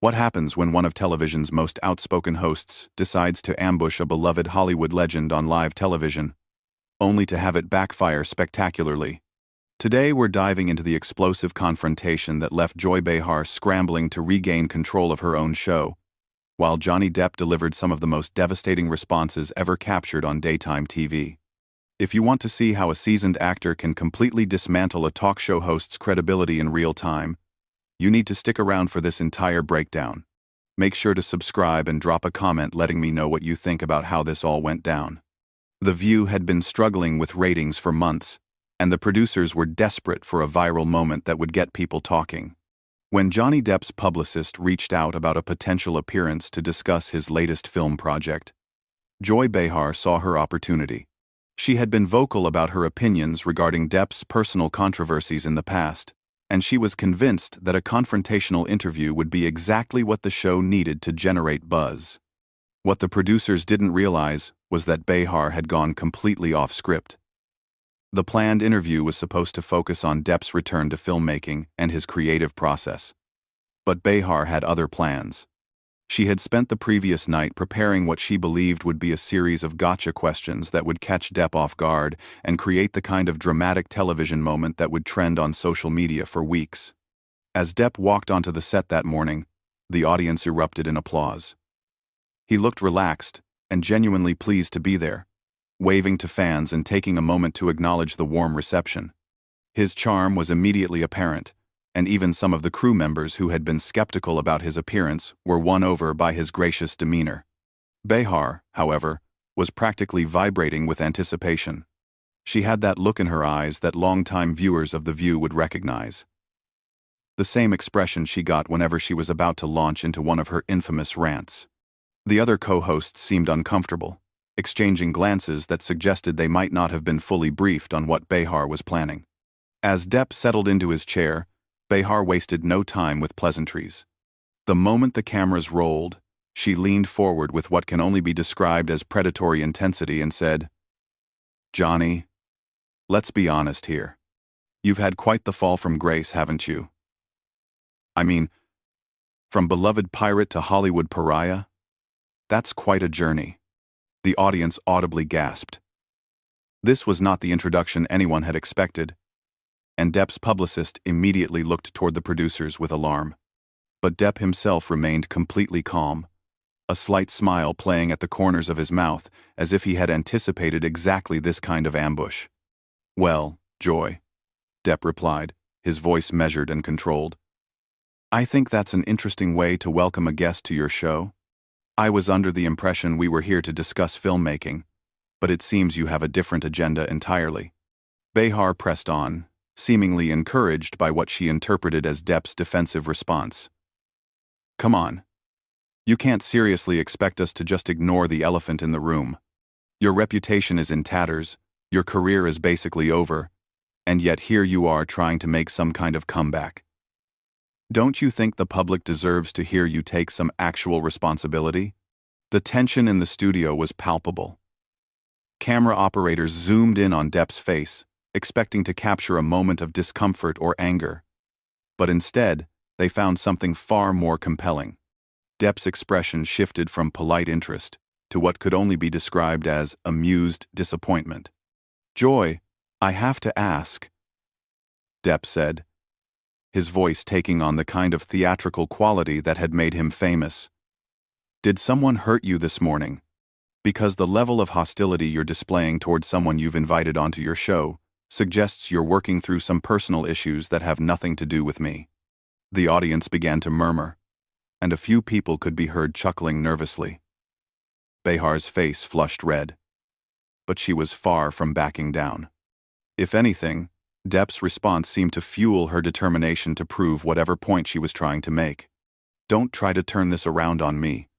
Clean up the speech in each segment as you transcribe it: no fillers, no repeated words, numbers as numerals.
What happens when one of television's most outspoken hosts decides to ambush a beloved Hollywood legend on live television, only to have it backfire spectacularly? Today we're diving into the explosive confrontation that left Joy Behar scrambling to regain control of her own show, while Johnny Depp delivered some of the most devastating responses ever captured on daytime TV. If you want to see how a seasoned actor can completely dismantle a talk show host's credibility in real time, you need to stick around for this entire breakdown. Make sure to subscribe and drop a comment letting me know what you think about how this all went down. The View had been struggling with ratings for months, and the producers were desperate for a viral moment that would get people talking. When Johnny Depp's publicist reached out about a potential appearance to discuss his latest film project, Joy Behar saw her opportunity. She had been vocal about her opinions regarding Depp's personal controversies in the past, and she was convinced that a confrontational interview would be exactly what the show needed to generate buzz. What the producers didn't realize was that Behar had gone completely off script. The planned interview was supposed to focus on Depp's return to filmmaking and his creative process. But Behar had other plans. She had spent the previous night preparing what she believed would be a series of gotcha questions that would catch Depp off guard and create the kind of dramatic television moment that would trend on social media for weeks. As Depp walked onto the set that morning, the audience erupted in applause. He looked relaxed and genuinely pleased to be there, waving to fans and taking a moment to acknowledge the warm reception. His charm was immediately apparent, and even some of the crew members who had been skeptical about his appearance were won over by his gracious demeanor. Behar, however, was practically vibrating with anticipation. She had that look in her eyes that longtime viewers of The View would recognize. The same expression she got whenever she was about to launch into one of her infamous rants. The other co-hosts seemed uncomfortable, exchanging glances that suggested they might not have been fully briefed on what Behar was planning. As Depp settled into his chair, Behar wasted no time with pleasantries. The moment the cameras rolled, she leaned forward with what can only be described as predatory intensity and said, "Johnny, let's be honest here. You've had quite the fall from grace, haven't you? I mean, from beloved pirate to Hollywood pariah? That's quite a journey." The audience audibly gasped. This was not the introduction anyone had expected, and Depp's publicist immediately looked toward the producers with alarm. But Depp himself remained completely calm, a slight smile playing at the corners of his mouth as if he had anticipated exactly this kind of ambush. "Well, Joy," Depp replied, his voice measured and controlled. "I think that's an interesting way to welcome a guest to your show. I was under the impression we were here to discuss filmmaking, but it seems you have a different agenda entirely." Behar pressed on, seemingly encouraged by what she interpreted as Depp's defensive response. "Come on. You can't seriously expect us to just ignore the elephant in the room. Your reputation is in tatters, your career is basically over, and yet here you are trying to make some kind of comeback. Don't you think the public deserves to hear you take some actual responsibility?" The tension in the studio was palpable. Camera operators zoomed in on Depp's face, expecting to capture a moment of discomfort or anger. But instead, they found something far more compelling. Depp's expression shifted from polite interest to what could only be described as amused disappointment. "Joy, I have to ask," Depp said, his voice taking on the kind of theatrical quality that had made him famous. "Did someone hurt you this morning? Because the level of hostility you're displaying toward someone you've invited onto your show suggests you're working through some personal issues that have nothing to do with me." The audience began to murmur, and a few people could be heard chuckling nervously. Behar's face flushed red, but she was far from backing down. If anything, Depp's response seemed to fuel her determination to prove whatever point she was trying to make. "Don't try to turn this around on me,"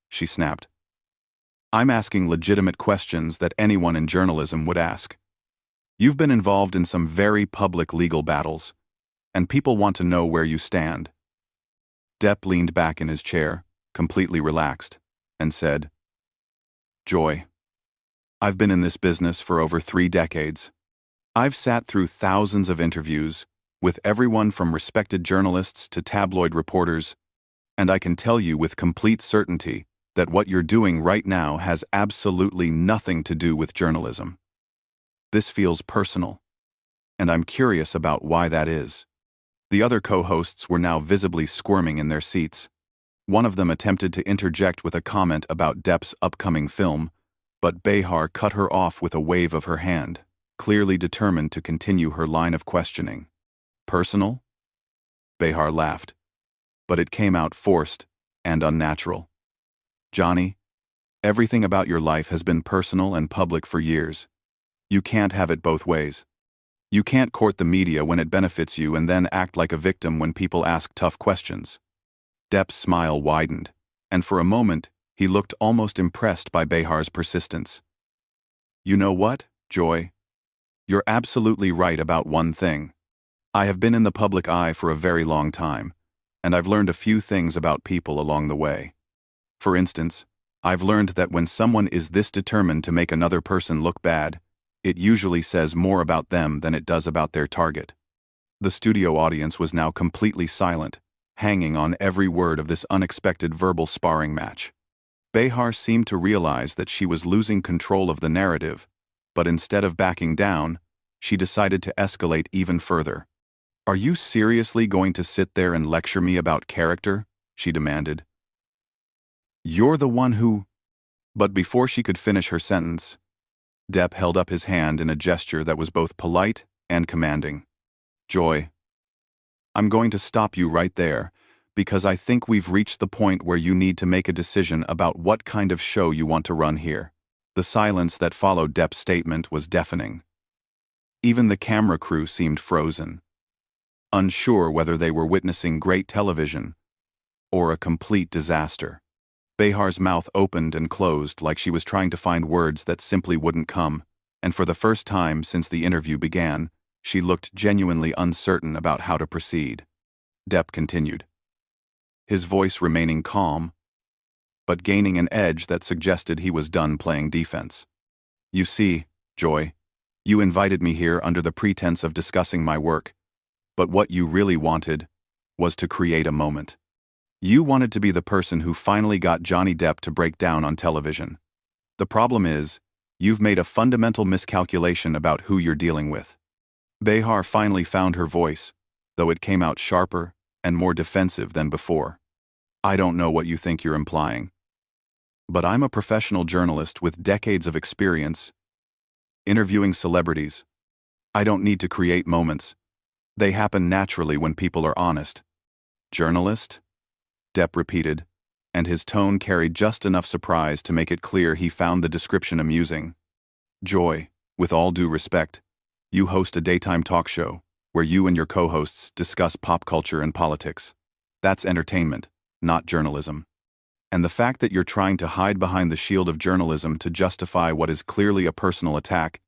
she snapped. "I'm asking legitimate questions that anyone in journalism would ask. You've been involved in some very public legal battles, and people want to know where you stand." Depp leaned back in his chair, completely relaxed, and said, "Joy, I've been in this business for over 3 decades. I've sat through thousands of interviews, with everyone from respected journalists to tabloid reporters, And I can tell you with complete certainty that what you're doing right now has absolutely nothing to do with journalism. This feels personal, and I'm curious about why that is. The other co-hosts were now visibly squirming in their seats. One of them attempted to interject with a comment about Depp's upcoming film, but Behar cut her off with a wave of her hand, clearly determined to continue her line of questioning. Personal? Behar laughed, but it came out forced and unnatural. Johnny, everything about your life has been personal and public for years. You can't have it both ways. You can't court the media when it benefits you and then act like a victim when people ask tough questions. Depp's smile widened, and for a moment, he looked almost impressed by Behar's persistence. You know what, Joy? You're absolutely right about one thing. I have been in the public eye for a very long time, and I've learned a few things about people along the way. For instance, I've learned that when someone is this determined to make another person look bad, it usually says more about them than it does about their target. The studio audience was now completely silent, hanging on every word of this unexpected verbal sparring match. Behar seemed to realize that she was losing control of the narrative, but instead of backing down, she decided to escalate even further. Are you seriously going to sit there and lecture me about character? She demanded. You're the one who... But before she could finish her sentence, Depp held up his hand in a gesture that was both polite and commanding. Joy, I'm going to stop you right there, because I think we've reached the point where you need to make a decision about what kind of show you want to run here. The silence that followed Depp's statement was deafening. Even the camera crew seemed frozen, unsure whether they were witnessing great television or a complete disaster. Behar's mouth opened and closed like she was trying to find words that simply wouldn't come, and for the first time since the interview began, she looked genuinely uncertain about how to proceed. Depp continued, his voice remaining calm, but gaining an edge that suggested he was done playing defense. You see, Joy, you invited me here under the pretense of discussing my work, but what you really wanted was to create a moment. You wanted to be the person who finally got Johnny Depp to break down on television. The problem is, you've made a fundamental miscalculation about who you're dealing with. Behar finally found her voice, though it came out sharper and more defensive than before. I don't know what you think you're implying, but I'm a professional journalist with decades of experience interviewing celebrities. I don't need to create moments. They happen naturally when people are honest. Journalist? Depp repeated, and his tone carried just enough surprise to make it clear he found the description amusing. Joy, with all due respect, you host a daytime talk show where you and your co-hosts discuss pop culture and politics. That's entertainment, not journalism. And the fact that you're trying to hide behind the shield of journalism to justify what is clearly a personal attack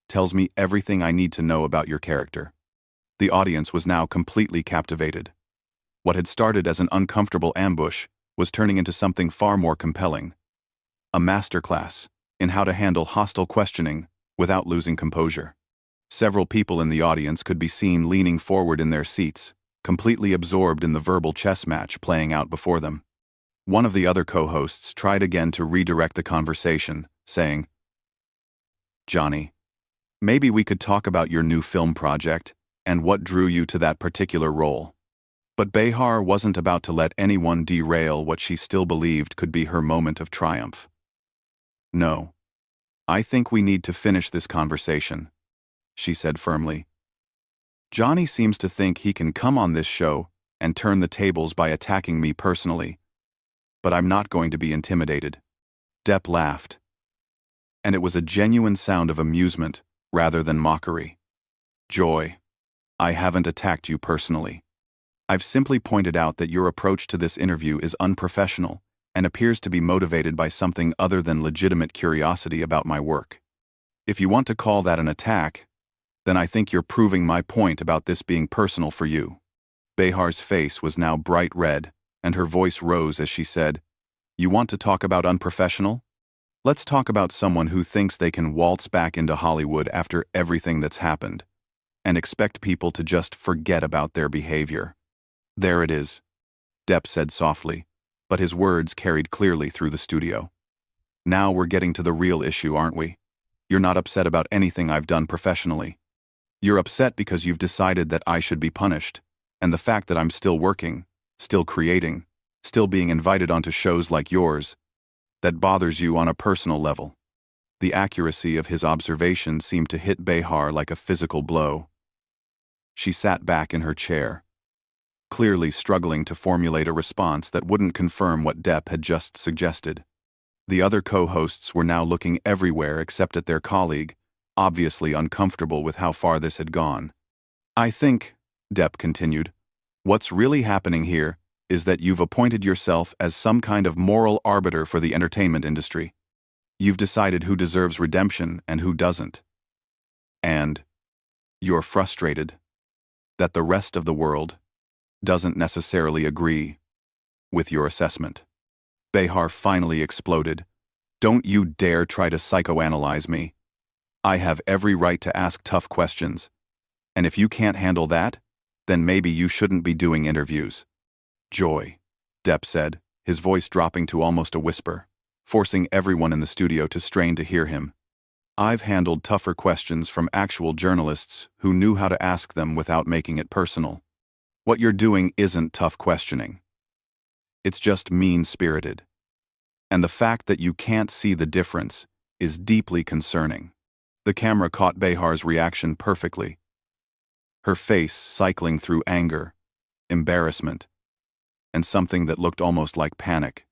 tells me everything I need to know about your character. The audience was now completely captivated. What had started as an uncomfortable ambush was turning into something far more compelling. A masterclass in how to handle hostile questioning without losing composure. Several people in the audience could be seen leaning forward in their seats, completely absorbed in the verbal chess match playing out before them. One of the other co-hosts tried again to redirect the conversation, saying, Johnny, maybe we could talk about your new film project and what drew you to that particular role. But Behar wasn't about to let anyone derail what she still believed could be her moment of triumph. No, I think we need to finish this conversation, she said firmly. Johnny seems to think he can come on this show and turn the tables by attacking me personally, but I'm not going to be intimidated. Depp laughed, and it was a genuine sound of amusement rather than mockery. Joy, I haven't attacked you personally. I've simply pointed out that your approach to this interview is unprofessional and appears to be motivated by something other than legitimate curiosity about my work. If you want to call that an attack, then I think you're proving my point about this being personal for you. Behar's face was now bright red, and her voice rose as she said, You want to talk about unprofessional? Let's talk about someone who thinks they can waltz back into Hollywood after everything that's happened, and expect people to just forget about their behavior. There it is. Depp said softly, but his words carried clearly through the studio. Now we're getting to the real issue, aren't we? You're not upset about anything I've done professionally. You're upset because you've decided that I should be punished, and the fact that I'm still working, still creating, still being invited onto shows like yours, that bothers you on a personal level. The accuracy of his observation seemed to hit Behar like a physical blow. She sat back in her chair, clearly struggling to formulate a response that wouldn't confirm what Depp had just suggested. The other co-hosts were now looking everywhere except at their colleague, obviously uncomfortable with how far this had gone. I think, Depp continued, what's really happening here is that you've appointed yourself as some kind of moral arbiter for the entertainment industry. You've decided who deserves redemption and who doesn't. And you're frustrated that the rest of the world doesn't necessarily agree with your assessment. Behar finally exploded. Don't you dare try to psychoanalyze me. I have every right to ask tough questions. And if you can't handle that, then maybe you shouldn't be doing interviews. Joy, Depp said, his voice dropping to almost a whisper, forcing everyone in the studio to strain to hear him. I've handled tougher questions from actual journalists who knew how to ask them without making it personal. What you're doing isn't tough questioning. It's just mean-spirited. And the fact that you can't see the difference is deeply concerning. The camera caught Behar's reaction perfectly. Her face cycling through anger, embarrassment, and something that looked almost like panic.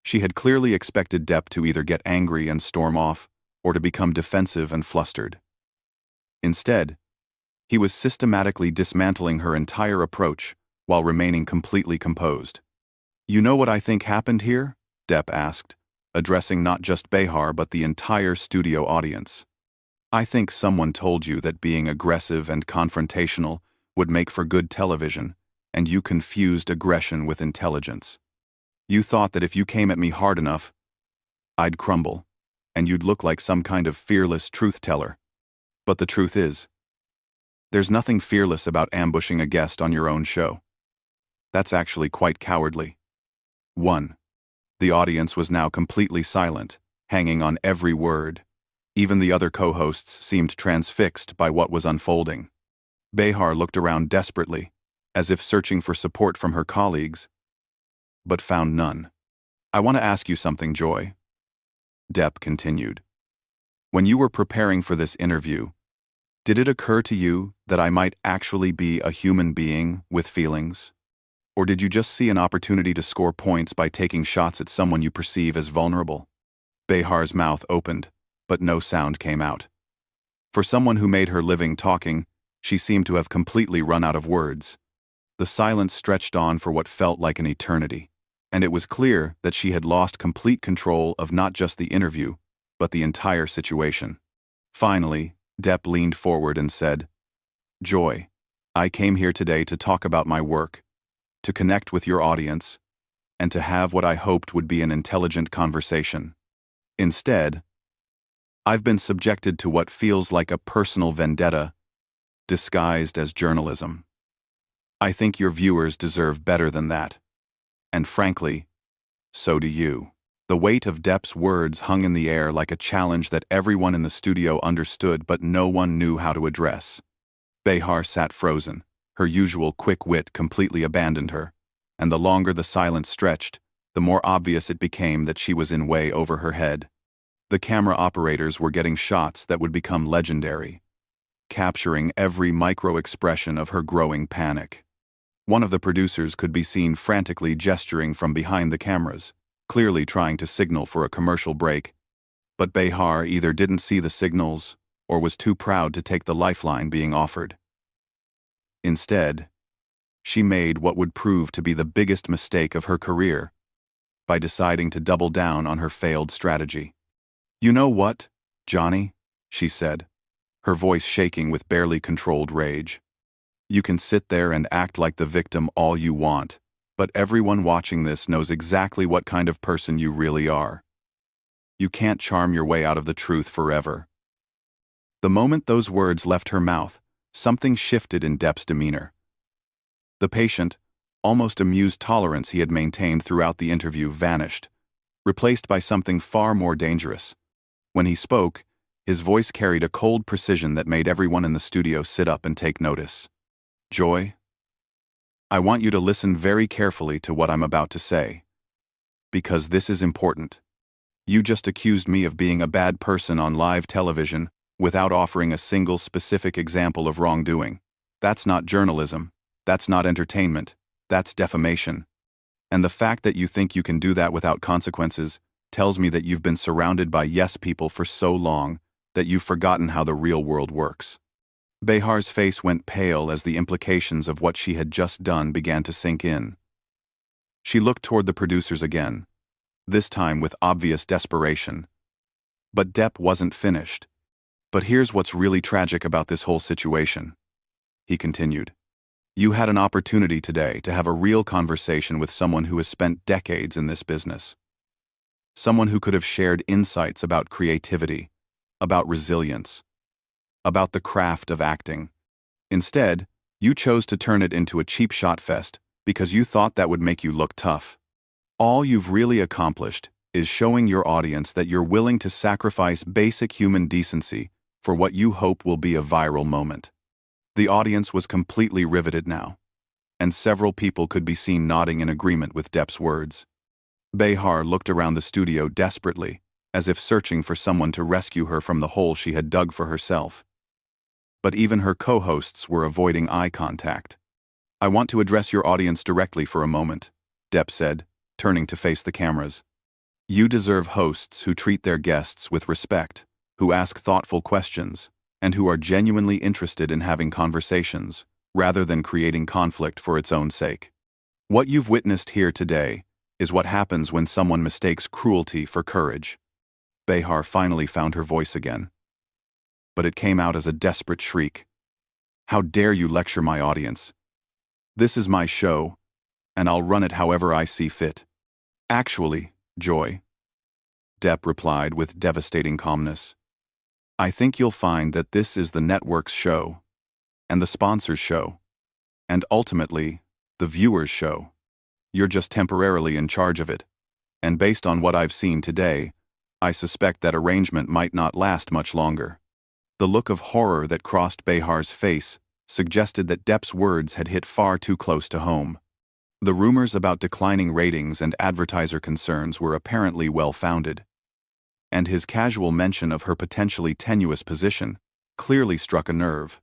She had clearly expected Depp to either get angry and storm off, or to become defensive and flustered. Instead, he was systematically dismantling her entire approach while remaining completely composed. You know what I think happened here? Depp asked, addressing not just Behar but the entire studio audience. I think someone told you that being aggressive and confrontational would make for good television, and you confused aggression with intelligence. You thought that if you came at me hard enough, I'd crumble, and you'd look like some kind of fearless truth-teller. But the truth is, there's nothing fearless about ambushing a guest on your own show. That's actually quite cowardly. 1. The audience was now completely silent, hanging on every word. Even the other co-hosts seemed transfixed by what was unfolding. Behar looked around desperately, as if searching for support from her colleagues, but found none. I want to ask you something, Joy. Depp continued. When you were preparing for this interview, did it occur to you that I might actually be a human being with feelings? Or did you just see an opportunity to score points by taking shots at someone you perceive as vulnerable? Behar's mouth opened, but no sound came out. For someone who made her living talking, she seemed to have completely run out of words. The silence stretched on for what felt like an eternity, and it was clear that she had lost complete control of not just the interview, but the entire situation. Finally, Depp leaned forward and said, Joy, I came here today to talk about my work, to connect with your audience, and to have what I hoped would be an intelligent conversation. Instead, I've been subjected to what feels like a personal vendetta, disguised as journalism. I think your viewers deserve better than that. And frankly, so do you. The weight of Depp's words hung in the air like a challenge that everyone in the studio understood but no one knew how to address. Behar sat frozen. Her usual quick wit completely abandoned her, and the longer the silence stretched, the more obvious it became that she was in way over her head. The camera operators were getting shots that would become legendary, capturing every micro-expression of her growing panic. One of the producers could be seen frantically gesturing from behind the cameras, clearly trying to signal for a commercial break. But Behar either didn't see the signals or was too proud to take the lifeline being offered. Instead, she made what would prove to be the biggest mistake of her career by deciding to double down on her failed strategy. You know what, Johnny? She said, her voice shaking with barely controlled rage. You can sit there and act like the victim all you want, but everyone watching this knows exactly what kind of person you really are. You can't charm your way out of the truth forever. The moment those words left her mouth, something shifted in Depp's demeanor. The patient, almost amused tolerance he had maintained throughout the interview vanished, replaced by something far more dangerous. When he spoke, his voice carried a cold precision that made everyone in the studio sit up and take notice. "Joy, I want you to listen very carefully to what I'm about to say. Because this is important. You just accused me of being a bad person on live television without offering a single specific example of wrongdoing. That's not journalism. That's not entertainment. That's defamation. And the fact that you think you can do that without consequences tells me that you've been surrounded by yes people for so long that you've forgotten how the real world works." Behar's face went pale as the implications of what she had just done began to sink in. She looked toward the producers again, this time with obvious desperation. But Depp wasn't finished. "But here's what's really tragic about this whole situation," he continued. "You had an opportunity today to have a real conversation with someone who has spent decades in this business. Someone who could have shared insights about creativity, about resilience, about the craft of acting. Instead, you chose to turn it into a cheap shot fest because you thought that would make you look tough. All you've really accomplished is showing your audience that you're willing to sacrifice basic human decency for what you hope will be a viral moment." The audience was completely riveted now, and several people could be seen nodding in agreement with Depp's words. Behar looked around the studio desperately, as if searching for someone to rescue her from the hole she had dug for herself. But even her co-hosts were avoiding eye contact. "I want to address your audience directly for a moment," Depp said, turning to face the cameras. "You deserve hosts who treat their guests with respect, who ask thoughtful questions, and who are genuinely interested in having conversations, rather than creating conflict for its own sake. What you've witnessed here today is what happens when someone mistakes cruelty for courage." Behar finally found her voice again. But it came out as a desperate shriek. "How dare you lecture my audience? This is my show, and I'll run it however I see fit." "Actually, Joy," Depp replied with devastating calmness, "I think you'll find that this is the network's show, and the sponsor's show, and ultimately, the viewer's show. You're just temporarily in charge of it, and based on what I've seen today, I suspect that arrangement might not last much longer." The look of horror that crossed Behar's face suggested that Depp's words had hit far too close to home. The rumors about declining ratings and advertiser concerns were apparently well-founded, and his casual mention of her potentially tenuous position clearly struck a nerve.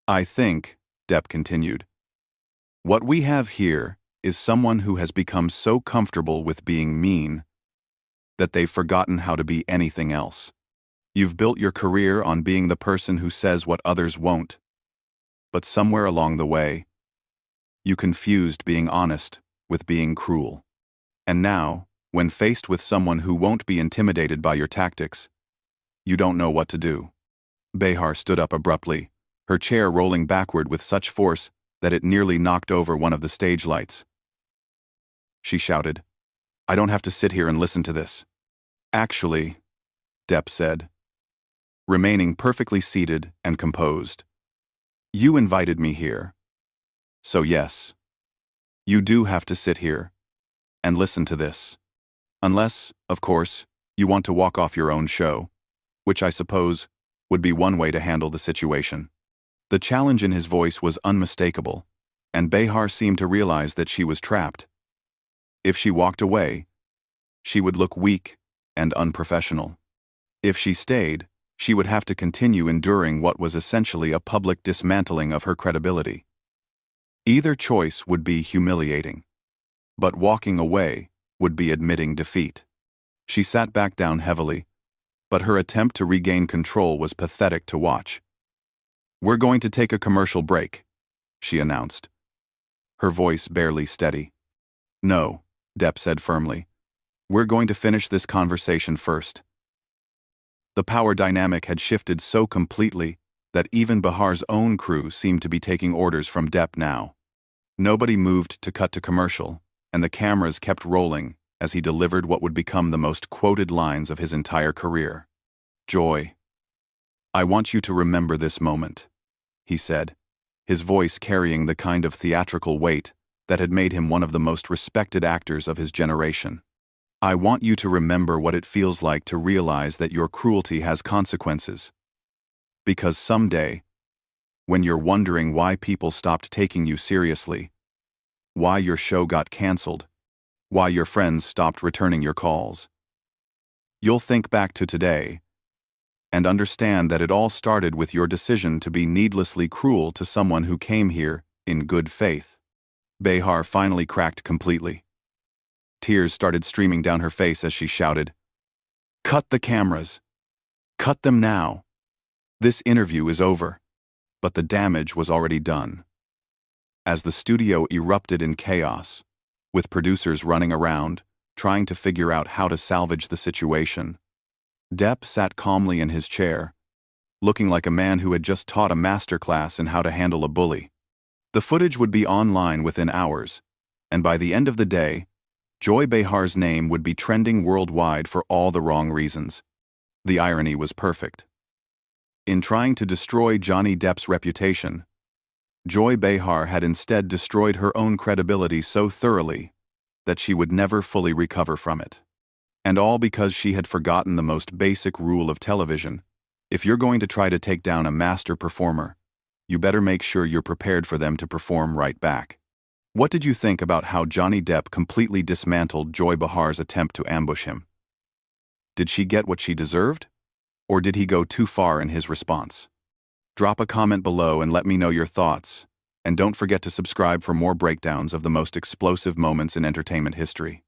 "I think," Depp continued, "what we have here is someone who has become so comfortable with being mean that they've forgotten how to be anything else. You've built your career on being the person who says what others won't. But somewhere along the way, you confused being honest with being cruel. And now, when faced with someone who won't be intimidated by your tactics, you don't know what to do." Behar stood up abruptly, her chair rolling backward with such force that it nearly knocked over one of the stage lights. She shouted, "I don't have to sit here and listen to this." "Actually," Depp said, remaining perfectly seated and composed, "you invited me here. So yes, you do have to sit here and listen to this. Unless, of course, you want to walk off your own show, which I suppose would be one way to handle the situation." The challenge in his voice was unmistakable, and Behar seemed to realize that she was trapped. If she walked away, she would look weak and unprofessional. If she stayed, she would have to continue enduring what was essentially a public dismantling of her credibility. Either choice would be humiliating, but walking away would be admitting defeat. She sat back down heavily, but her attempt to regain control was pathetic to watch. "We're going to take a commercial break," she announced, her voice barely steady. "No," Depp said firmly. "We're going to finish this conversation first." The power dynamic had shifted so completely that even Behar's own crew seemed to be taking orders from Depp now. Nobody moved to cut to commercial, and the cameras kept rolling as he delivered what would become the most quoted lines of his entire career. "Joy, I want you to remember this moment," he said, his voice carrying the kind of theatrical weight that had made him one of the most respected actors of his generation. I want you to remember what it feels like to realize that your cruelty has consequences. Because someday, when you're wondering why people stopped taking you seriously, why your show got canceled, why your friends stopped returning your calls, you'll think back to today and understand that it all started with your decision to be needlessly cruel to someone who came here in good faith. Behar finally cracked completely. Tears started streaming down her face as she shouted, "Cut the cameras! Cut them now! This interview is over." But the damage was already done. As the studio erupted in chaos, with producers running around, trying to figure out how to salvage the situation, Depp sat calmly in his chair, looking like a man who had just taught a masterclass in how to handle a bully. The footage would be online within hours, and by the end of the day, Joy Behar's name would be trending worldwide for all the wrong reasons. The irony was perfect. In trying to destroy Johnny Depp's reputation, Joy Behar had instead destroyed her own credibility so thoroughly that she would never fully recover from it. And all because she had forgotten the most basic rule of television: if you're going to try to take down a master performer, you better make sure you're prepared for them to perform right back. What did you think about how Johnny Depp completely dismantled Joy Behar's attempt to ambush him? Did she get what she deserved? Or did he go too far in his response? Drop a comment below and let me know your thoughts. And don't forget to subscribe for more breakdowns of the most explosive moments in entertainment history.